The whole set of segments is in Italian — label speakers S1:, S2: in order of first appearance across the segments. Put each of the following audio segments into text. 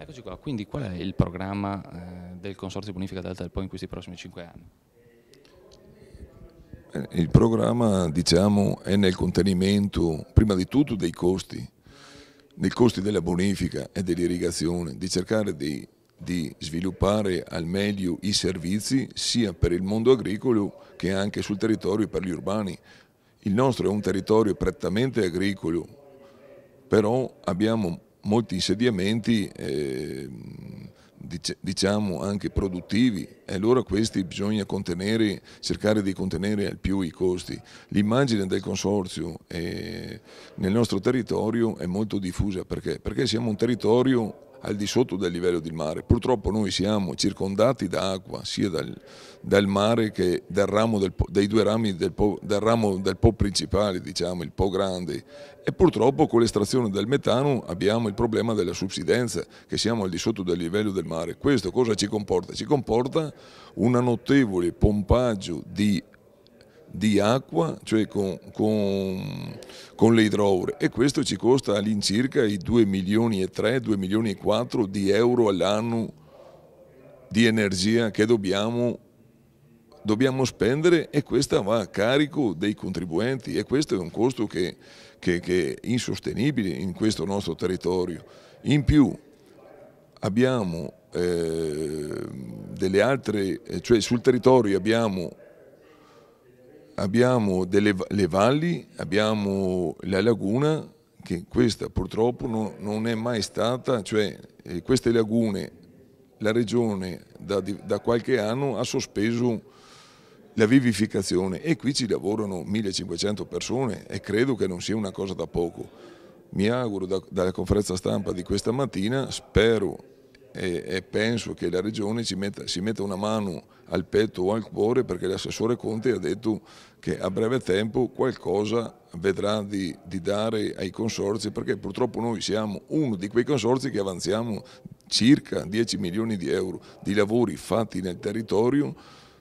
S1: Eccoci qua, quindi qual è il programma del Consorzio Bonifica Delta del Po in questi prossimi 5 anni?
S2: Il programma, diciamo, è nel contenimento, prima di tutto, dei costi della bonifica e dell'irrigazione, di cercare di sviluppare al meglio i servizi sia per il mondo agricolo che anche sul territorio per gli urbani. Il nostro è un territorio prettamente agricolo, però abbiamo molti insediamenti diciamo anche produttivi, e allora questi bisogna cercare di contenere al più i costi. L'immagine del consorzio nel nostro territorio è molto diffusa perché siamo un territorio al di sotto del livello del mare. Purtroppo noi siamo circondati da acqua sia dal mare che dai due rami del ramo del Po principale, diciamo, il Po grande, e purtroppo con l'estrazione del metano abbiamo il problema della subsidenza, che siamo al di sotto del livello del mare. Questo cosa ci comporta? Ci comporta un notevole pompaggio di acqua, cioè con le idrovore, e questo ci costa all'incirca i 2 milioni e 3, 2 milioni e 4 di euro all'anno di energia che dobbiamo spendere, e questa va a carico dei contribuenti, e questo è un costo che è insostenibile in questo nostro territorio. In più abbiamo delle altre, cioè sul territorio abbiamo le valli, abbiamo la laguna, che questa purtroppo non è mai stata, cioè queste lagune la regione da qualche anno ha sospeso la vivificazione, e qui ci lavorano 1500 persone e credo che non sia una cosa da poco. Mi auguro dalla conferenza stampa di questa mattina, spero e penso che la regione si metta una mano al petto o al cuore, perché l'assessore Conte ha detto che a breve tempo qualcosa vedrà di dare ai consorzi, perché purtroppo noi siamo uno di quei consorzi che avanziamo circa 10 milioni di euro di lavori fatti nel territorio,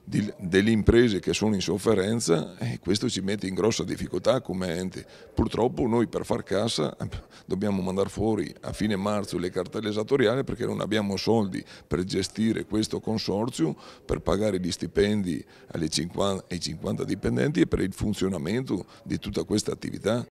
S2: delle imprese che sono in sofferenza, e questo ci mette in grossa difficoltà come ente. Purtroppo noi per far cassa dobbiamo mandare fuori a fine marzo le cartelle esattoriali, perché non abbiamo soldi per gestire questo consorzio, per pagare gli stipendi ai 50 dipendenti e per il funzionamento di tutta questa attività.